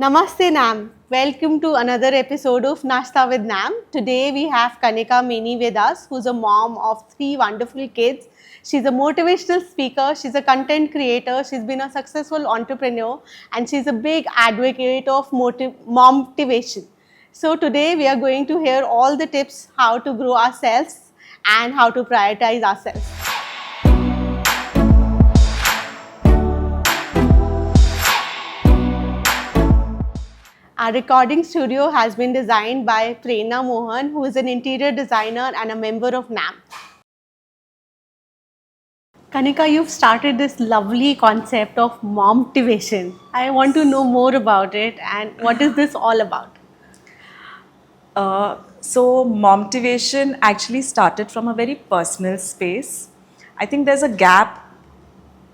Namaste Nam. Welcome to another episode of Nashta with Nam. Today we have Kanika Meni with us, who's a mom of three wonderful kids. She's a motivational speaker, she's a content creator, she's been a successful entrepreneur, and she's a big advocate of motivation. So today we are going to hear all the tips how to grow ourselves and how to prioritize ourselves. Our recording studio has been designed by Prerna Mohan, who is an interior designer and a member of NAM. Kanika, you've started this lovely concept of motivation. I want to know more about it and what is this all about? So motivation actually started from a very personal space. I think there's a gap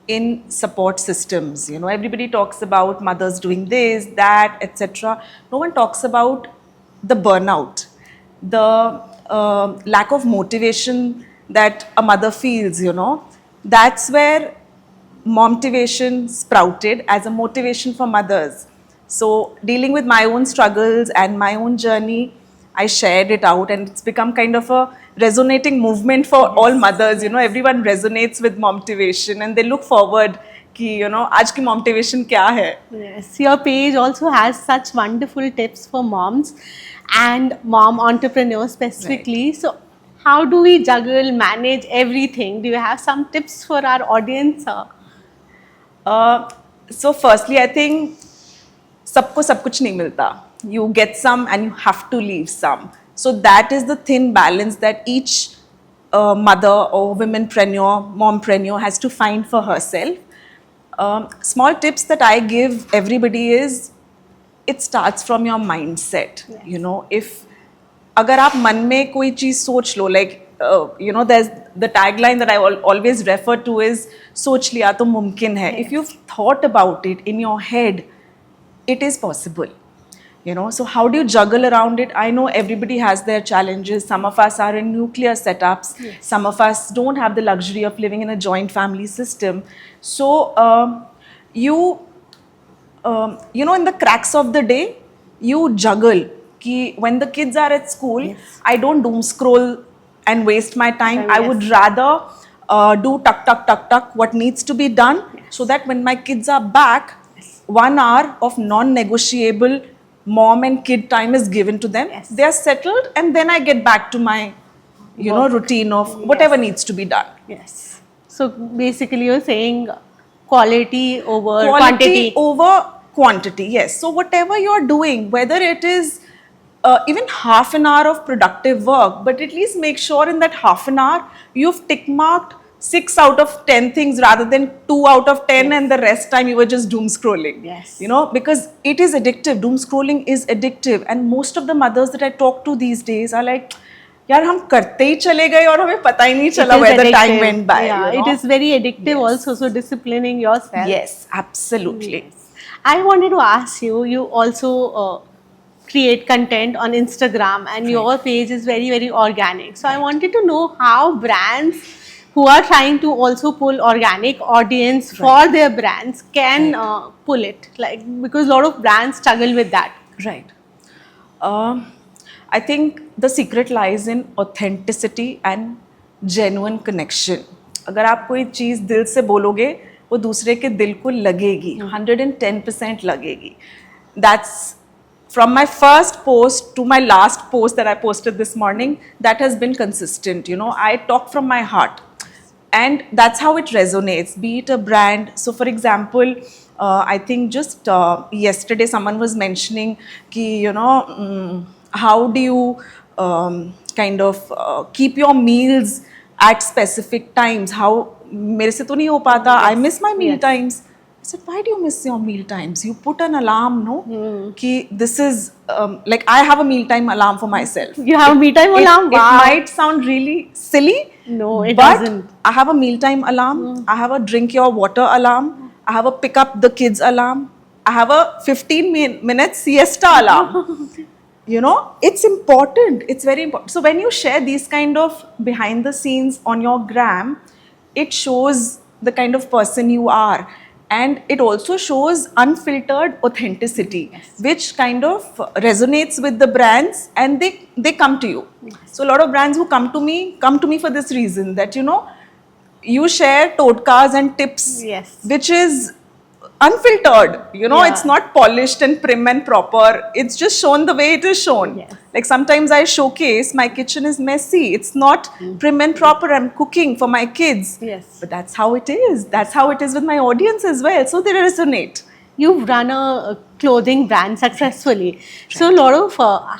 in support systems. You know, everybody talks about mothers doing this, that, etc. No one talks about the burnout, the lack of motivation that a mother feels. You know, that's where motivation sprouted as a motivation for mothers. So dealing with my own struggles and my own journey, I shared it out, and it's become kind of a resonating movement for all mothers. You know, everyone resonates with motivation and they look forward कि you know आज की motivation क्या है. Yes, your page also has such wonderful tips for moms and mom entrepreneurs specifically. Right. So, how do we juggle, manage everything? Do you have some tips for our audience? So firstly, I think सबको सब कुछ नहीं मिलता. You get some and you have to leave some. So that is the thin balance that each mother or womenpreneur, mompreneur has to find for herself. Small tips that I give everybody is it starts from your mindset. Yes. You know, if अगर आप मन में कोई चीज़ सोच लो, like you know, there's the tagline that I always refer to is सोच लिया तो मुमकिन है. Yes. If you've thought about it in your head, it is possible. You know, so how do you juggle around it? I know everybody has their challenges. Some of us are in nuclear setups. Yes. Some of us don't have the luxury of living in a joint family system. So you know, in the cracks of the day, you juggle. Ki when the kids are at school, Yes. I don't doom scroll and waste my time. I Yes. would rather do tuck what needs to be done, so that when my kids are back, 1 hour of non-negotiable mom and kid time is given to them. Yes. They are settled, and then I get back to my routine of whatever needs to be done. Yes. So basically, you're saying quality over Quality quantity. over quantity, yes. So whatever you're doing, whether it is even half an hour of productive work, but at least make sure in that half an hour you've tick marked 6 out of 10 things rather than 2 out of 10, Yes. and the rest time you were just doom scrolling. Yes. You know, because it is addictive. Doom scrolling is addictive, and most of the mothers that I talk to these days are like, यार हम करते ही चले गए और हमें पता ही नहीं चला It is where the time addictive. went by. Yeah, you it know? is very addictive Yes. also. So disciplining yourself. Yes, absolutely. I wanted to ask you. You also create content on Instagram, and your page is very very organic. So I wanted to know how brands who are trying to also pull organic audience for their brands can pull it, like, because a lot of brands struggle with that. Right. I think the secret lies in authenticity and genuine connection. अगर आप कोई चीज़ दिल से बोलोगे वो दूसरे के दिल को लगेगी, 110% लगेगी. That's from my first post to my last post that I posted this morning, that has been consistent. You know, I talk from my heart. And that's how it resonates, be it a brand. So for example, I think just yesterday someone was mentioning ki, you know, how do you kind of keep your meals at specific times. How mere se to nahi ho pata, I miss my meal Yes. times. I said, why do you miss your meal times? You put an alarm, no? Ki this is like I have a meal time alarm for myself. You have a me time alarm? It Wow. might sound really silly. No, it but doesn't. I have a mealtime alarm. I have a drink your water alarm. I have a pick up the kids alarm. I have a 15-minute siesta alarm. You know, it's important. It's very important. So when you share these kind of behind the scenes on your gram, it shows the kind of person you are. and it also shows unfiltered authenticity, which kind of resonates with the brands, and they come to you. So a lot of brands who come to me for this reason, that you share totkas and tips, Yes. which is unfiltered. Yeah. It's not polished and prim and proper. It's just shown the way it is shown. Yes. Like sometimes I showcase my kitchen is messy. It's not prim and proper. I'm cooking for my kids. Yes. But that's how it is. That's how it is with my audience as well. So they resonate. You've run a clothing brand successfully. So, a lot of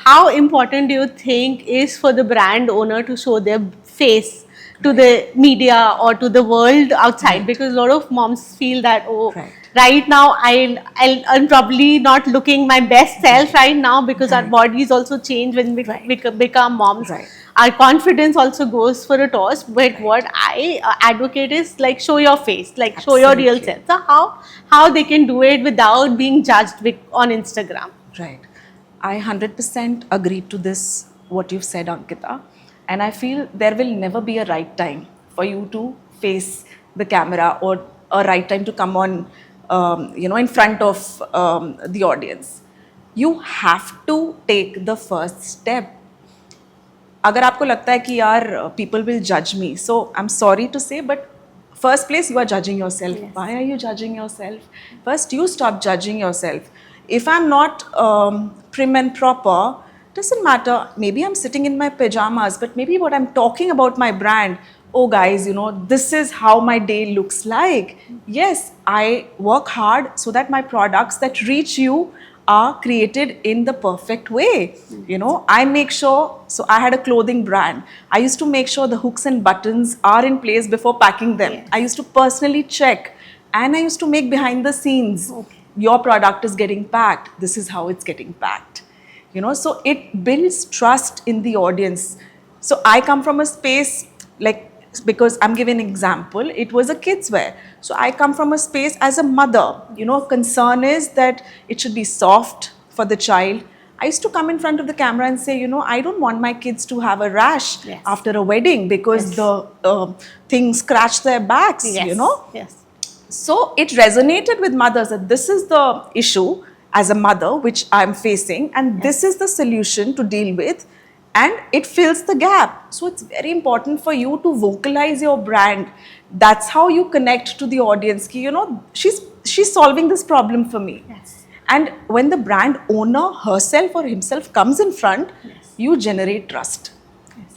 how important do you think is for the brand owner to show their face to the media or to the world outside? Because a lot of moms feel that, oh, right now I'm probably not looking my best self right now, because our bodies also change when we become moms. Our confidence also goes for a toss. But what I advocate is like show your face, like show your real self. So how they can do it without being judged on Instagram? Right. I 100% agree to this, what you've said, Ankita. And I feel there will never be a right time for you to face the camera, or a right time to come on, in front of the audience. You have to take the first step. अगर आपको लगता है कि यार people will judge me, so I'm sorry to say, but first place you are judging yourself. Why are you judging yourself? First you stop judging yourself. If I'm not prim and proper, doesn't matter. Maybe I'm sitting in my pajamas, but maybe what I'm talking about my brand, oh guys, this is how my day looks like. Yes, I work hard so that my products that reach you are created in the perfect way. I make sure, so I had a clothing brand. I used to make sure the hooks and buttons are in place before packing them. Yes. I used to personally check, and I used to make behind the scenes. Your product is getting packed. This is how it's getting packed. So it builds trust in the audience. So I come from a space, like, because I'm giving an example, it was a kids wear. So I come from a space as a mother, concern is that it should be soft for the child. I used to come in front of the camera and say, I don't want my kids to have a rash after a wedding, because the things scratch their backs, Yes. So it resonated with mothers that this is the issue as a mother which I'm facing, and this is the solution to deal with, and it fills the gap. So it's very important for you to vocalize your brand. That's how you connect to the audience. She's solving this problem for me. Yes. And when the brand owner herself or himself comes in front, you generate trust.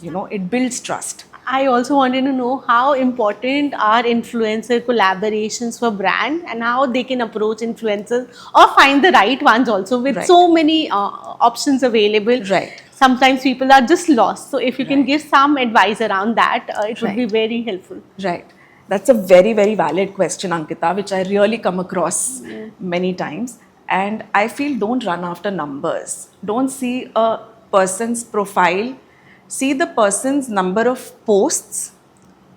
It builds trust. I also wanted to know how important are influencer collaborations for brand, and how they can approach influencers or find the right ones also, with so many options available. Right. Sometimes people are just lost. So if you can give some advice around that, it would be very helpful. Right. That's a very, very valid question, Ankita, which I really come across many times. And I feel, don't run after numbers. Don't see a person's profile. See the person's number of posts,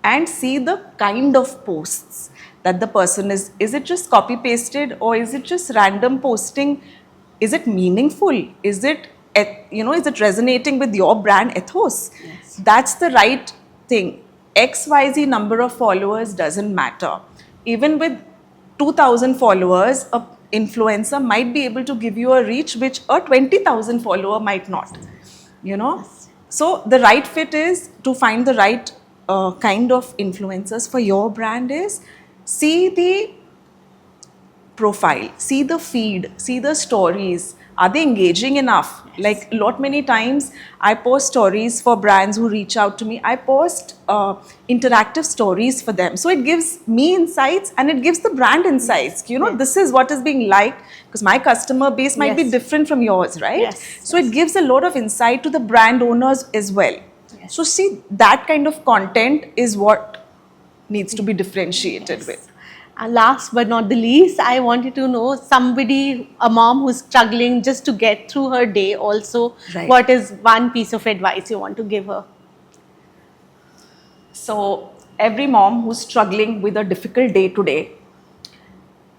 and see the kind of posts that the person is. Is it just copy pasted, or is it just random posting? Is it meaningful? Is it, is it resonating with your brand ethos? Yes. That's the right thing. XYZ number of followers doesn't matter. Even with 2,000 followers, a influencer might be able to give you a reach which a 20,000 follower might not. So the right fit is to find the right kind of influencers for your brand is see the profile, see the feed, see the stories. Are they engaging enough? Like many times I post stories for brands who reach out to me. I post interactive stories for them. So it gives me insights, and it gives the brand insights. This is what is being liked, because my customer base might be different from yours, right? So it gives a lot of insight to the brand owners as well. So see, that kind of content is what needs to be differentiated with. And last but not the least, I wanted to know a mom who's struggling just to get through her day also. What is one piece of advice you want to give her? So every mom who's struggling with a difficult day today,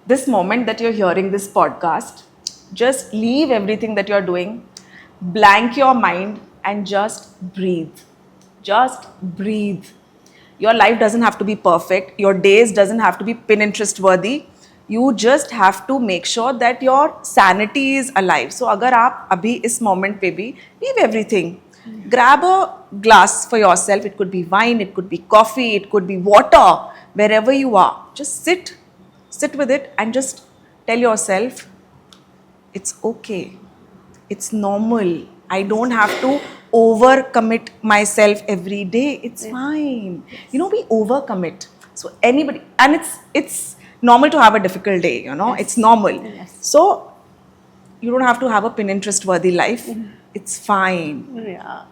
this moment that you're hearing this podcast, just leave everything that you're doing, blank your mind, and just breathe. Just breathe. Your life doesn't have to be perfect. Your days doesn't have to be Pinterest worthy. You just have to make sure that your sanity is alive. So अगर आप अभी इस moment पे भी leave everything, grab a glass for yourself. It could be wine, it could be coffee, it could be water. Wherever you are, just sit with it and just tell yourself, it's okay, it's normal. I don't have to overcommit myself every day. It's fine. You know, we overcommit. So anybody, and it's normal to have a difficult day. You know, it's normal. Yes. So you don't have to have a Pinterest worthy life. It's fine. Yeah.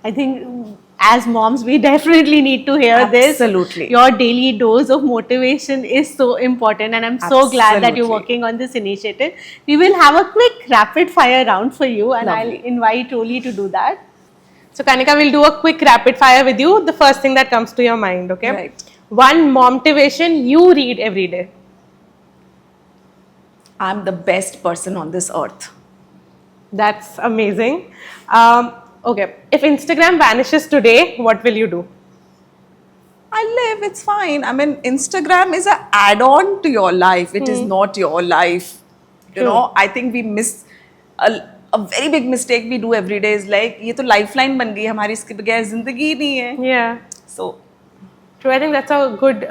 I think as moms, we definitely need to hear this. Absolutely. Your daily dose of motivation is so important, and I'm so glad that you're Absolutely. working on this initiative. We will have a quick rapid fire round for you, and Lovely. I'll invite Oli to do that. So, Kanika, we'll do a quick rapid fire with you. The first thing that comes to your mind, okay? Right. One motivation you read every day. I'm the best person on this earth. That's amazing. Okay, if Instagram vanishes today, what will you do? I live, it's fine. I mean, Instagram is an add-on to your life. It is not your life. You True. know, I think we miss a very big mistake we do every day is like, ये तो lifeline बन गई हमारी, इसके बगैर जिंदगी नहीं है. Yeah. So, True, I think that's a good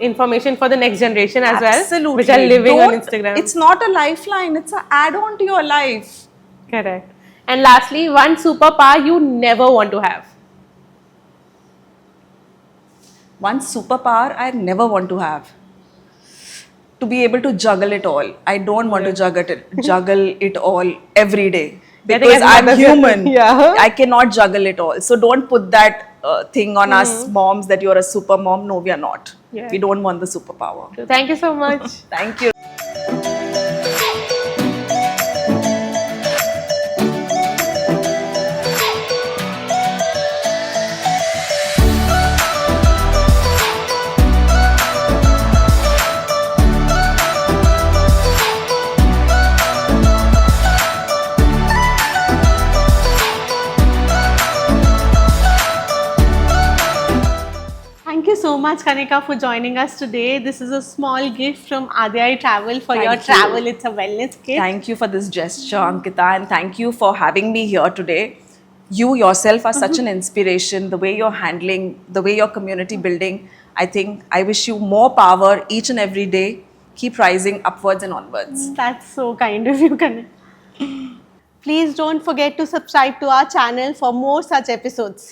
information for the next generation as absolutely. well, which are living on Don't- Instagram. It's not a lifeline. It's an add-on to your life. Correct. And lastly, one superpower you never want to have. One superpower I never want to have. To be able to juggle it all. I don't want to juggle it all every day. think Because as I'm mothers- human. Yeah. I cannot juggle it all. So don't put that thing on us moms that you're a super mom. No, we are not. Yeah. We don't want the superpower. So thank you so much. Thank you. Thank you so much, Kanika, for joining us today. This is a small gift from Adhyai Travel for your Thank you. travel. It's a wellness kit. Thank you for this gesture, Ankita, and thank you for having me here today. You yourself are such an inspiration. The way you're handling, the way you're community building, I think I wish you more power each and every day. Keep rising upwards and onwards. That's so kind of you, Kanika. Please don't forget to subscribe to our channel for more such episodes.